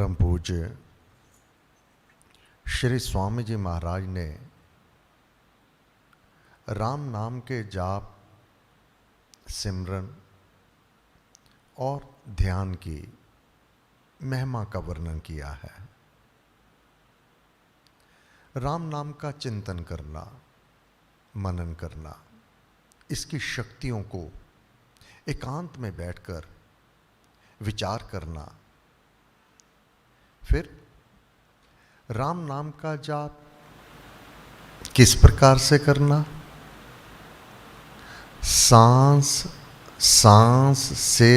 परम पूज्य श्री स्वामी जी महाराज ने राम नाम के जाप, सिमरन और ध्यान की महिमा का वर्णन किया है। राम नाम का चिंतन करना, मनन करना, इसकी शक्तियों को एकांत में बैठकर विचार करना, फिर राम नाम का जाप किस प्रकार से करना, सांस सांस से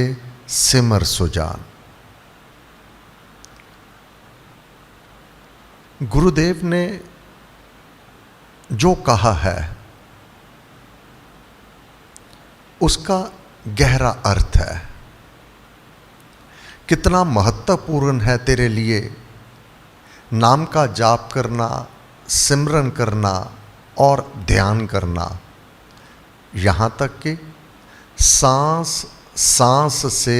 सिमर सुजान। गुरुदेव ने जो कहा है उसका गहरा अर्थ है। कितना महत्वपूर्ण है तेरे लिए नाम का जाप करना, सिमरन करना और ध्यान करना, यहाँ तक कि सांस सांस से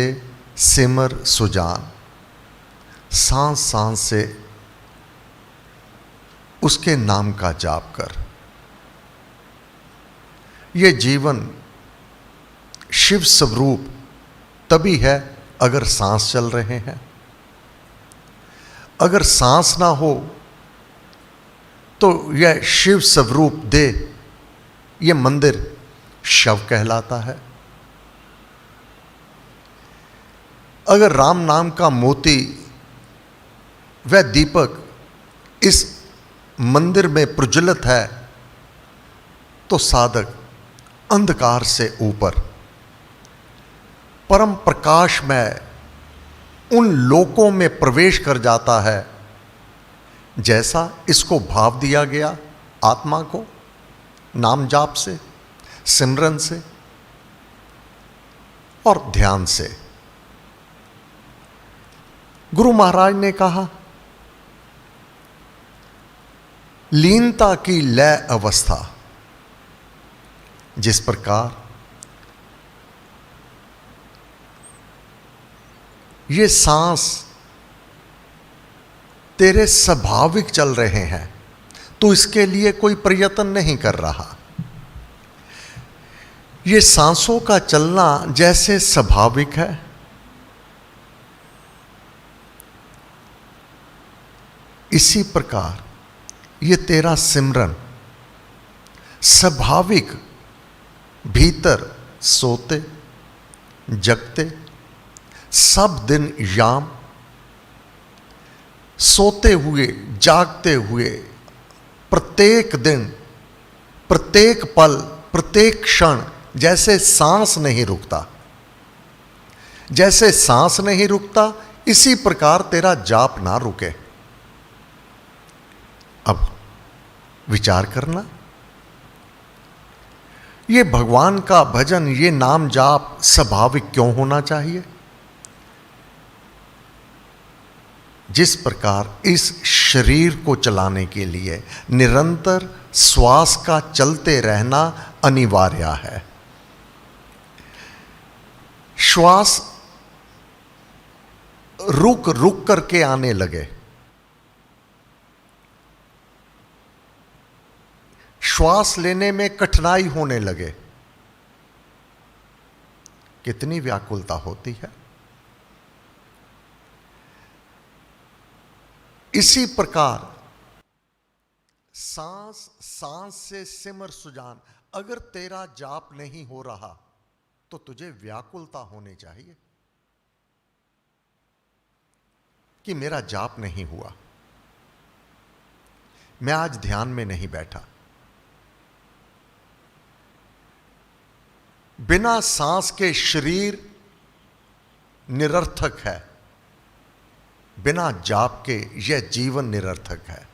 सिमर सुजान। सांस सांस से उसके नाम का जाप कर। ये जीवन शिव स्वरूप तभी है अगर सांस चल रहे हैं। अगर सांस ना हो तो यह शिव स्वरूप दे, यह मंदिर शव कहलाता है। अगर राम नाम का मोती व दीपक इस मंदिर में प्रज्वलित है तो साधक अंधकार से ऊपर परम प्रकाश में उन लोकों में प्रवेश कर जाता है जैसा इसको भाव दिया गया आत्मा को नाम जाप से, सिमरन से और ध्यान से। गुरु महाराज ने कहा, लीनता की लय अवस्था, जिस प्रकार ये सांस तेरे स्वाभाविक चल रहे हैं, तो इसके लिए कोई प्रयत्न नहीं कर रहा। ये सांसों का चलना जैसे स्वाभाविक है, इसी प्रकार ये तेरा सिमरन स्वाभाविक भीतर सोते जगते सब दिन याम, सोते हुए जागते हुए प्रत्येक दिन, प्रत्येक पल, प्रत्येक क्षण जैसे सांस नहीं रुकता, जैसे सांस नहीं रुकता इसी प्रकार तेरा जाप ना रुके। अब विचार करना, ये भगवान का भजन, ये नाम जाप स्वाभाविक क्यों होना चाहिए? जिस प्रकार इस शरीर को चलाने के लिए निरंतर श्वास का चलते रहना अनिवार्य है। श्वास रुक रुक करके आने लगे, श्वास लेने में कठिनाई होने लगे, कितनी व्याकुलता होती है। इसी प्रकार सांस सांस से सिमर सुजान, अगर तेरा जाप नहीं हो रहा तो तुझे व्याकुलता होनी चाहिए कि मेरा जाप नहीं हुआ, मैं आज ध्यान में नहीं बैठा। बिना सांस के शरीर निरर्थक है, बिना जाप के यह जीवन निरर्थक है,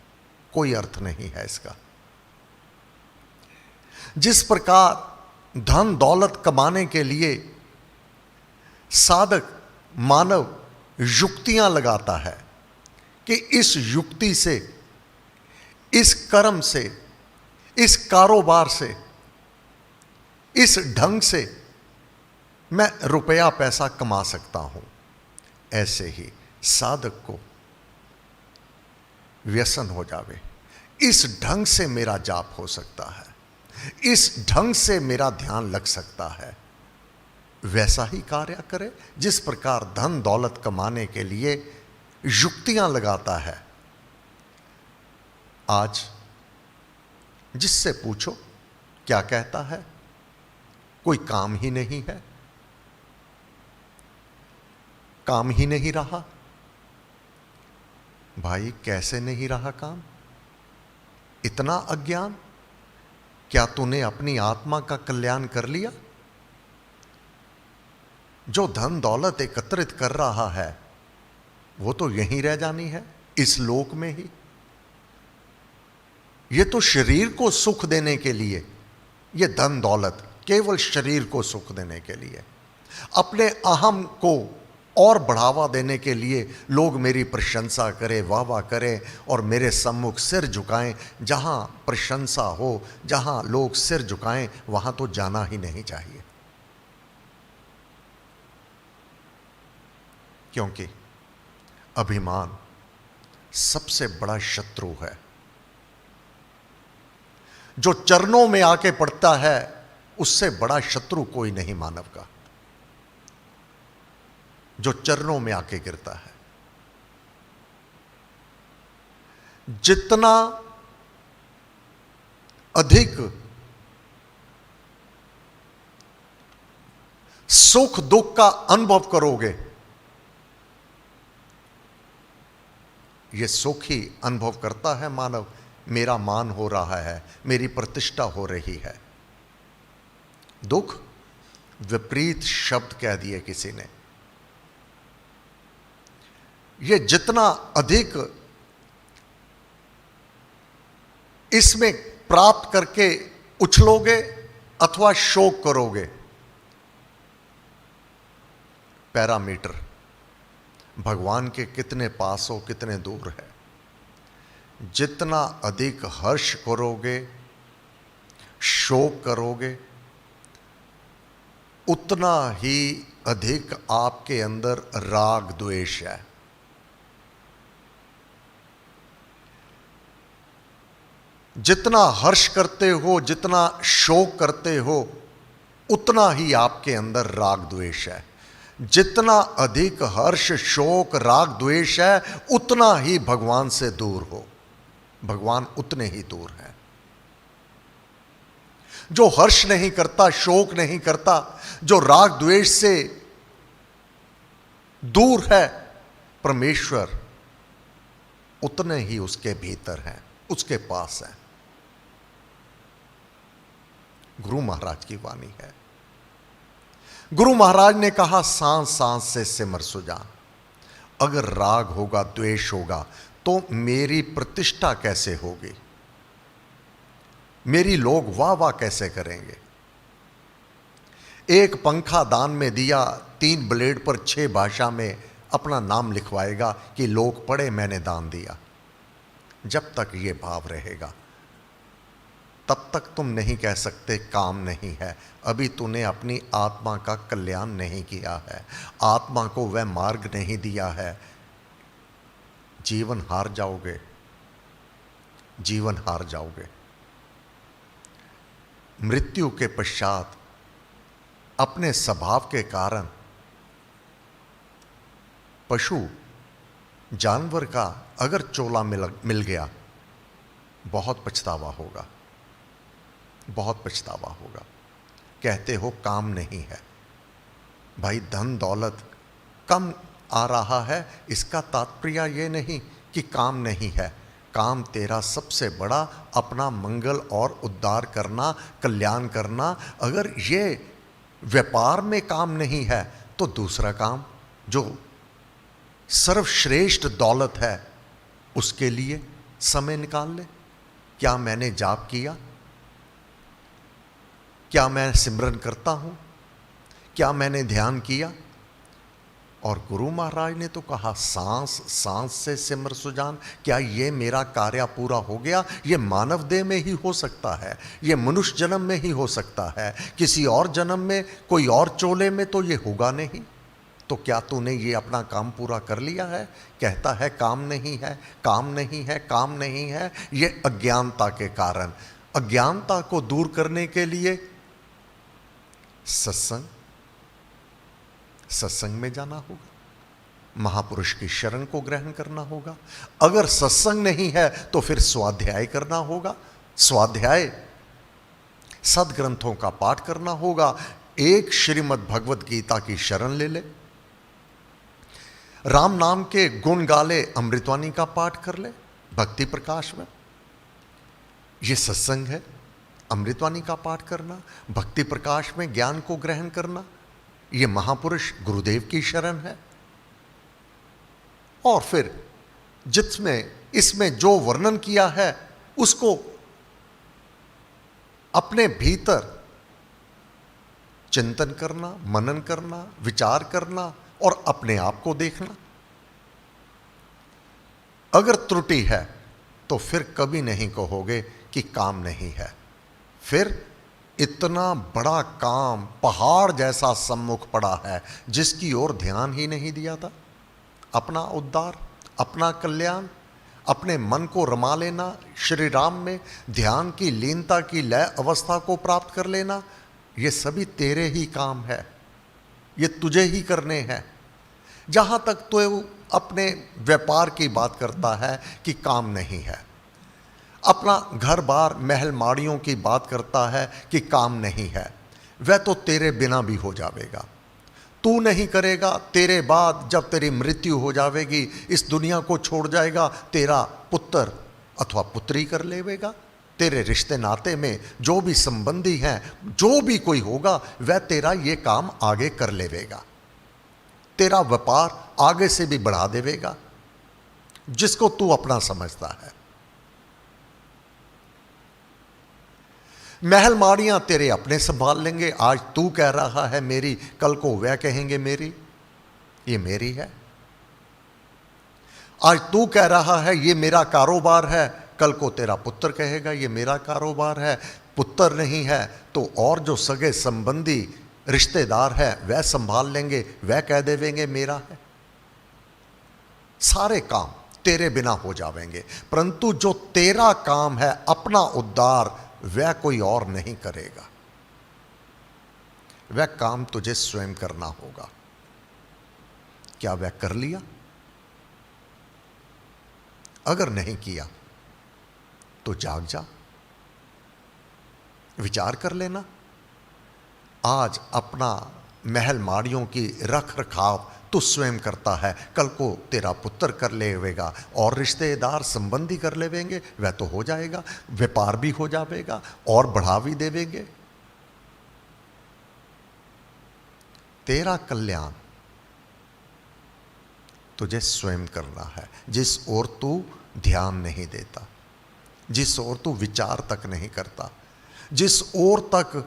कोई अर्थ नहीं है इसका। जिस प्रकार धन दौलत कमाने के लिए साधक मानव युक्तियां लगाता है कि इस युक्ति से, इस कर्म से, इस कारोबार से, इस ढंग से मैं रुपया पैसा कमा सकता हूं, ऐसे ही साधक को व्यसन हो जावे, इस ढंग से मेरा जाप हो सकता है, इस ढंग से मेरा ध्यान लग सकता है, वैसा ही कार्य करे जिस प्रकार धन दौलत कमाने के लिए युक्तियां लगाता है। आज जिससे पूछो क्या कहता है, कोई काम ही नहीं है, काम ही नहीं रहा। भाई कैसे नहीं रहा काम? इतना अज्ञान? क्या तूने अपनी आत्मा का कल्याण कर लिया? जो धन दौलत एकत्रित कर रहा है वो तो यहीं रह जानी है, इस लोक में ही। ये तो शरीर को सुख देने के लिए, ये धन दौलत केवल शरीर को सुख देने के लिए, अपने अहम को और बढ़ावा देने के लिए लोग मेरी प्रशंसा करें, वाह वाह करें और मेरे सम्मुख सिर झुकाएं। जहां प्रशंसा हो, जहां लोग सिर झुकाएं, वहां तो जाना ही नहीं चाहिए। क्योंकि अभिमान सबसे बड़ा शत्रु है। जो चरणों में आके पड़ता है उससे बड़ा शत्रु कोई नहीं मानव का, जो चरणों में आके गिरता है। जितना अधिक सुख दुख का अनुभव करोगे, ये सुख ही अनुभव करता है मानव, मेरा मान हो रहा है, मेरी प्रतिष्ठा हो रही है। दुख विपरीत शब्द कह दिए किसी ने। ये जितना अधिक इसमें प्राप्त करके उछलोगे अथवा शोक करोगे, पैरामीटर भगवान के कितने पास हो, कितने दूर है। जितना अधिक हर्ष करोगे, शोक करोगे, उतना ही अधिक आपके अंदर राग द्वेष है। जितना हर्ष करते हो, जितना शोक करते हो, उतना ही आपके अंदर राग द्वेष है। जितना अधिक हर्ष शोक राग द्वेष है, उतना ही भगवान से दूर हो। भगवान उतने ही दूर हैं। जो हर्ष नहीं करता, शोक नहीं करता, जो राग द्वेष से दूर है, परमेश्वर उतने ही उसके भीतर हैं, उसके पास है। गुरु महाराज की वाणी है। गुरु महाराज ने कहा, सांस सांस से सिमर सुजान। अगर राग होगा, द्वेष होगा, तो मेरी प्रतिष्ठा कैसे होगी? मेरी लोग वाह वाह कैसे करेंगे? एक पंखा दान में दिया, 3 ब्लेड पर 6 भाषा में अपना नाम लिखवाएगा कि लोग पढ़े मैंने दान दिया। जब तक ये भाव रहेगा तब तक तुम नहीं कह सकते काम नहीं है। अभी तूने अपनी आत्मा का कल्याण नहीं किया है, आत्मा को वह मार्ग नहीं दिया है। जीवन हार जाओगे, जीवन हार जाओगे। मृत्यु के पश्चात अपने स्वभाव के कारण पशु जानवर का अगर चोला मिल गया, बहुत पछतावा होगा, बहुत पछतावा होगा। कहते हो काम नहीं है। भाई धन दौलत कम आ रहा है, इसका तात्पर्य ये नहीं कि काम नहीं है। काम तेरा सबसे बड़ा अपना मंगल और उद्धार करना, कल्याण करना। अगर ये व्यापार में काम नहीं है तो दूसरा काम जो सर्वश्रेष्ठ दौलत है उसके लिए समय निकाल ले। क्या मैंने जाप किया? क्या मैं सिमरन करता हूं? क्या मैंने ध्यान किया? और गुरु महाराज ने तो कहा, सांस सांस से सिमर सुजान। क्या ये मेरा कार्य पूरा हो गया? ये मानव देह में ही हो सकता है, ये मनुष्य जन्म में ही हो सकता है। किसी और जन्म में, कोई और चोले में तो ये होगा नहीं। तो क्या तूने ये अपना काम पूरा कर लिया है? कहता है काम नहीं है, काम नहीं है, काम नहीं है। ये अज्ञानता के कारण, अज्ञानता को दूर करने के लिए सत्संग में जाना होगा, महापुरुष की शरण को ग्रहण करना होगा। अगर सत्संग नहीं है तो फिर स्वाध्याय करना होगा, स्वाध्याय सदग्रंथों का पाठ करना होगा। एक श्रीमद् भगवत गीता की शरण ले ले, राम नाम के गुण गाले, अमृतवाणी का पाठ कर ले भक्ति प्रकाश में। यह सत्संग है, अमृतवाणी का पाठ करना, भक्ति प्रकाश में ज्ञान को ग्रहण करना, यह महापुरुष गुरुदेव की शरण है। और फिर जिसमें इसमें जो वर्णन किया है उसको अपने भीतर चिंतन करना, मनन करना, विचार करना और अपने आप को देखना। अगर त्रुटि है तो फिर कभी नहीं कहोगे कि काम नहीं है। फिर इतना बड़ा काम पहाड़ जैसा सम्मुख पड़ा है जिसकी ओर ध्यान ही नहीं दिया था। अपना उद्धार, अपना कल्याण, अपने मन को रमा लेना, श्री राम में ध्यान की लीनता की लय अवस्था को प्राप्त कर लेना, ये सभी तेरे ही काम है, ये तुझे ही करने हैं। जहां तक तो अपने व्यापार की बात करता है कि काम नहीं है, अपना घर बार महल माड़ियों की बात करता है कि काम नहीं है, वह तो तेरे बिना भी हो जाएगा। तू नहीं करेगा, तेरे बाद जब तेरी मृत्यु हो जाएगी, इस दुनिया को छोड़ जाएगा, तेरा पुत्र अथवा पुत्री कर लेवेगा। तेरे रिश्ते नाते में जो भी संबंधी हैं, जो भी कोई होगा, वह तेरा ये काम आगे कर लेवेगा, तेरा व्यापार आगे से भी बढ़ा देवेगा, जिसको तू अपना समझता है। महल माड़ियां तेरे अपने संभाल लेंगे। आज तू कह रहा है मेरी, कल को वह कहेंगे मेरी, ये मेरी है। आज तू कह रहा है ये मेरा कारोबार है, कल को तेरा पुत्र कहेगा ये मेरा कारोबार है। पुत्र नहीं है तो और जो सगे संबंधी रिश्तेदार है वह संभाल लेंगे, वह कह देवेंगे मेरा है। सारे काम तेरे बिना हो जाएंगे, परंतु जो तेरा काम है अपना उद्धार, वह कोई और नहीं करेगा। वह काम तुझे स्वयं करना होगा। क्या वह कर लिया? अगर नहीं किया तो जाग जा, विचार कर लेना। आज अपना महल माड़ियों की रख रखाव तू स्वयं करता है, कल को तेरा पुत्र कर लेवेगा और रिश्तेदार संबंधी कर लेवेंगे, वह तो हो जाएगा, व्यापार भी हो जाएगा और बढ़ा भी देवेंगे। तेरा कल्याण तुझे स्वयं करना है। जिस ओर तू ध्यान नहीं देता, जिस ओर तू विचार तक नहीं करता, जिस ओर तक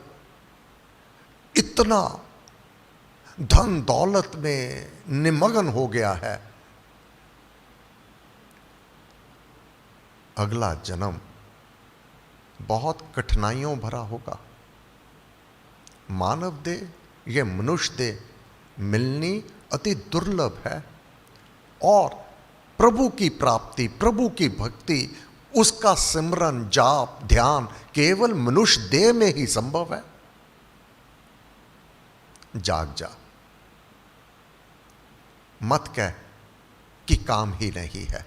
इतना धन दौलत में निमग्न हो गया है, अगला जन्म बहुत कठिनाइयों भरा होगा। मानव देह, यह मनुष्य देह मिलनी अति दुर्लभ है और प्रभु की प्राप्ति, प्रभु की भक्ति, उसका सिमरन, जाप, ध्यान केवल मनुष्य देह में ही संभव है। जाग जा, मत कह कि काम ही नहीं है।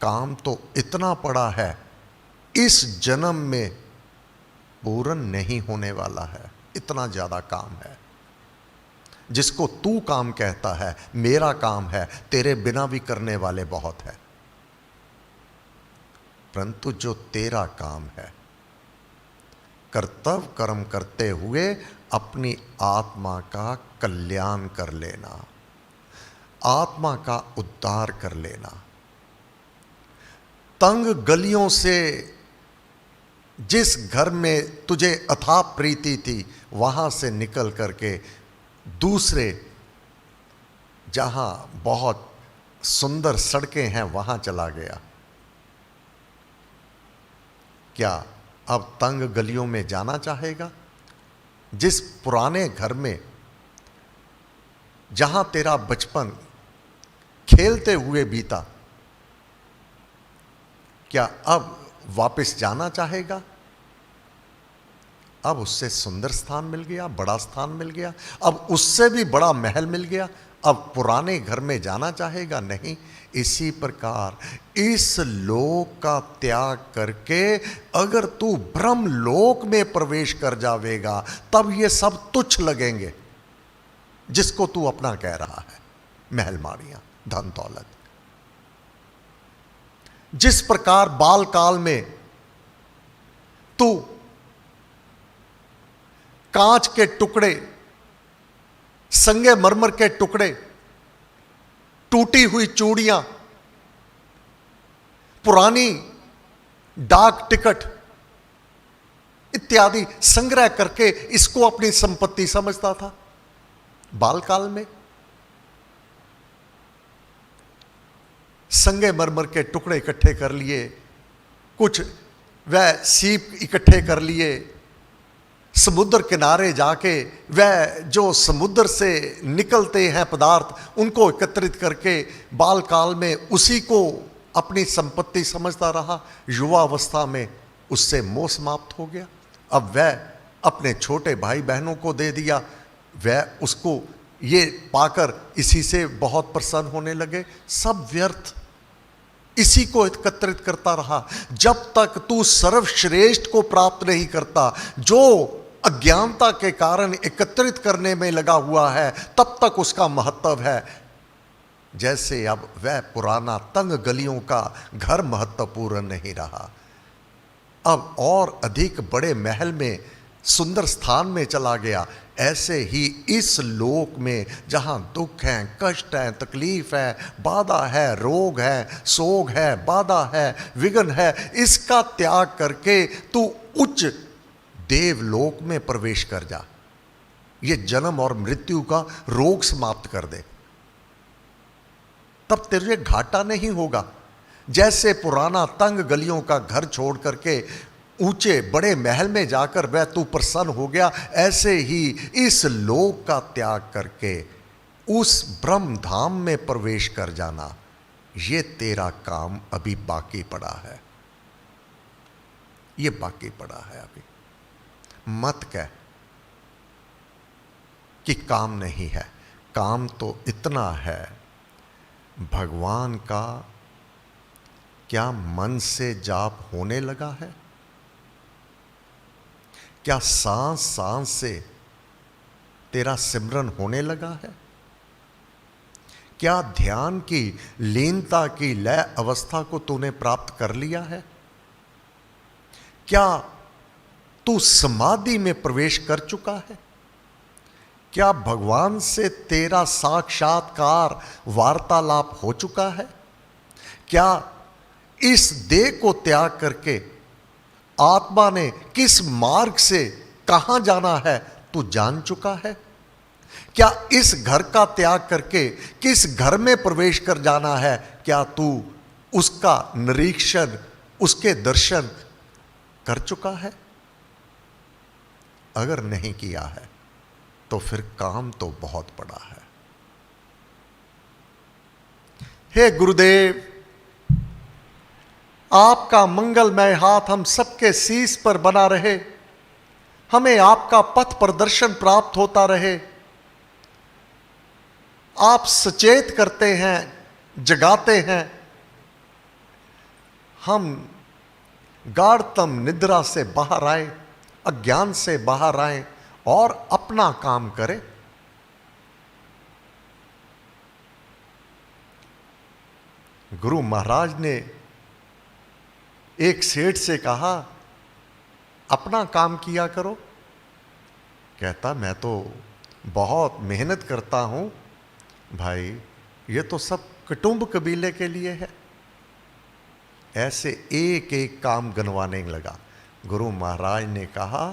काम तो इतना पड़ा है, इस जन्म में पूर्ण नहीं होने वाला है। इतना ज्यादा काम है जिसको तू काम कहता है, मेरा काम है, तेरे बिना भी करने वाले बहुत है। परंतु जो तेरा काम है, कर्तव्य कर्म करते हुए अपनी आत्मा का कल्याण कर लेना, आत्मा का उद्धार कर लेना। तंग गलियों से जिस घर में तुझे अथाह प्रीति थी, वहां से निकल करके दूसरे जहां बहुत सुंदर सड़कें हैं वहां चला गया। क्या अब तंग गलियों में जाना चाहेगा? जिस पुराने घर में जहां तेरा बचपन खेलते हुए बीता, क्या अब वापस जाना चाहेगा? अब उससे सुंदर स्थान मिल गया, बड़ा स्थान मिल गया, अब उससे भी बड़ा महल मिल गया, अब पुराने घर में जाना चाहेगा? नहीं। इसी प्रकार इस लोक का त्याग करके अगर तू ब्रह्म लोक में प्रवेश कर जावेगा, तब ये सब तुच्छ लगेंगे जिसको तू अपना कह रहा है, महल माड़ियां, धन दौलत। जिस प्रकार बाल काल में तू कांच के टुकड़े, संगे मरमर के टुकड़े, टूटी हुई चूड़ियां, पुरानी डाक टिकट इत्यादि संग्रह करके इसको अपनी संपत्ति समझता था बालकाल में, संगे मरमर के टुकड़े इकट्ठे कर लिए, कुछ वह सीप इकट्ठे कर लिए, समुद्र किनारे जाके वह जो समुद्र से निकलते हैं पदार्थ उनको एकत्रित करके बालकाल में उसी को अपनी संपत्ति समझता रहा। युवावस्था में उससे मोह समाप्त हो गया। अब वह अपने छोटे भाई बहनों को दे दिया, वह उसको ये पाकर इसी से बहुत प्रसन्न होने लगे। सब व्यर्थ, इसी को एकत्रित करता रहा। जब तक तू सर्वश्रेष्ठ को प्राप्त नहीं करता, जो अज्ञानता के कारण एकत्रित करने में लगा हुआ है, तब तक उसका महत्व है। जैसे अब वह पुराना तंग गलियों का घर महत्वपूर्ण नहीं रहा, अब और अधिक बड़े महल में, सुंदर स्थान में चला गया। ऐसे ही इस लोक में जहां दुख है, कष्ट है, तकलीफ है, बाधा है, रोग है, सोग है, बाधा है, विघ्न है, इसका त्याग करके तू उच्च देवलोक में प्रवेश कर जा। ये जन्म और मृत्यु का रोग समाप्त कर दे, तब तेरे घाटा नहीं होगा। जैसे पुराना तंग गलियों का घर छोड़ करके ऊंचे बड़े महल में जाकर वह तू प्रसन्न हो गया, ऐसे ही इस लोक का त्याग करके उस ब्रह्म धाम में प्रवेश कर जाना, ये तेरा काम अभी बाकी पड़ा है। ये बाकी पड़ा है अभी। मत कह कि काम नहीं है, काम तो इतना है। भगवान का क्या मन से जाप होने लगा है? क्या सांस सांस से तेरा सिमरन होने लगा है? क्या ध्यान की लीनता की लय अवस्था को तूने प्राप्त कर लिया है? क्या तू समाधि में प्रवेश कर चुका है? क्या भगवान से तेरा साक्षात्कार वार्तालाप हो चुका है? क्या इस देह को त्याग करके आत्मा ने किस मार्ग से कहां जाना है तू जान चुका है? क्या इस घर का त्याग करके किस घर में प्रवेश कर जाना है, क्या तू उसका निरीक्षण, उसके दर्शन कर चुका है? अगर नहीं किया है तो फिर काम तो बहुत बड़ा है। हे गुरुदेव, आपका मंगलमय हाथ हम सबके शीश पर बना रहे, हमें आपका पथ प्रदर्शन प्राप्त होता रहे। आप सचेत करते हैं, जगाते हैं, हम गाढ़तम निद्रा से बाहर आए, अज्ञान से बाहर आए और अपना काम करें। गुरु महाराज ने एक सेठ से कहा, अपना काम किया करो। कहता, मैं तो बहुत मेहनत करता हूं भाई, ये तो सब कुटुंब कबीले के लिए है। ऐसे एक एक काम गिनवाने लगा। गुरु महाराज ने कहा,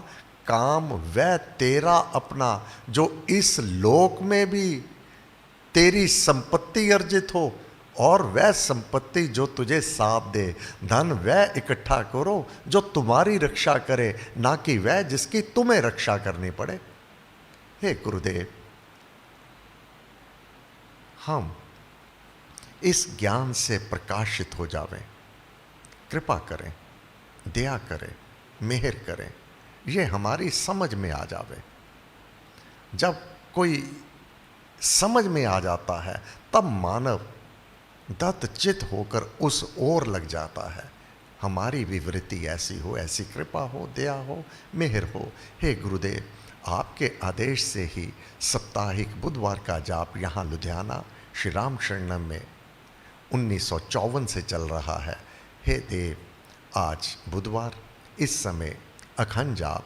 काम वह तेरा अपना जो इस लोक में भी तेरी संपत्ति अर्जित हो, और वह संपत्ति जो तुझे साथ दे। धन वह इकट्ठा करो जो तुम्हारी रक्षा करे, ना कि वह जिसकी तुम्हें रक्षा करनी पड़े। हे गुरुदेव, हम इस ज्ञान से प्रकाशित हो जावें। कृपा करें, दया करें, मेहर करें, ये हमारी समझ में आ जावे। जब कोई समझ में आ जाता है तब मानव दत्तचित होकर उस ओर लग जाता है। हमारी विवृत्ति ऐसी हो, ऐसी कृपा हो, दया हो, मेहर हो। हे गुरुदेव, आपके आदेश से ही साप्ताहिक बुधवार का जाप यहाँ लुधियाना श्री राम शरणम में 1954 से चल रहा है। हे देव, आज बुधवार इस समय अखंड जाप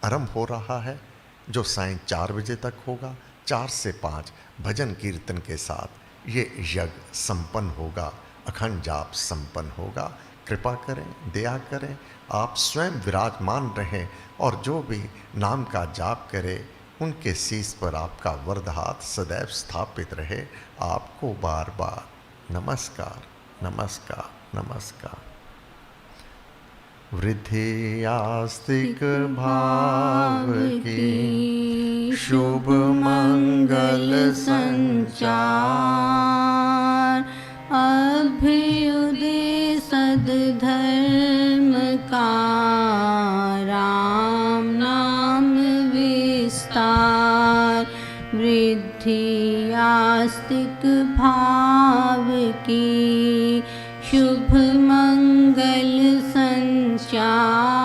आरंभ हो रहा है, जो सायं 4 बजे तक होगा। 4 से 5 भजन कीर्तन के साथ ये यज्ञ संपन्न होगा, अखंड जाप संपन्न होगा। कृपा करें, दया करें, आप स्वयं विराजमान रहें और जो भी नाम का जाप करे उनके शीश पर आपका वरद हाथ सदैव स्थापित रहे। आपको बार बार नमस्कार, नमस्कार, नमस्कार। वृद्धि आस्तिक भाव की शुभ मंगल संचार, अभ्युदय सद्धर्म का राम नाम विस्तार। वृद्धि आस्तिक भाव की शुभ मंगल संचार,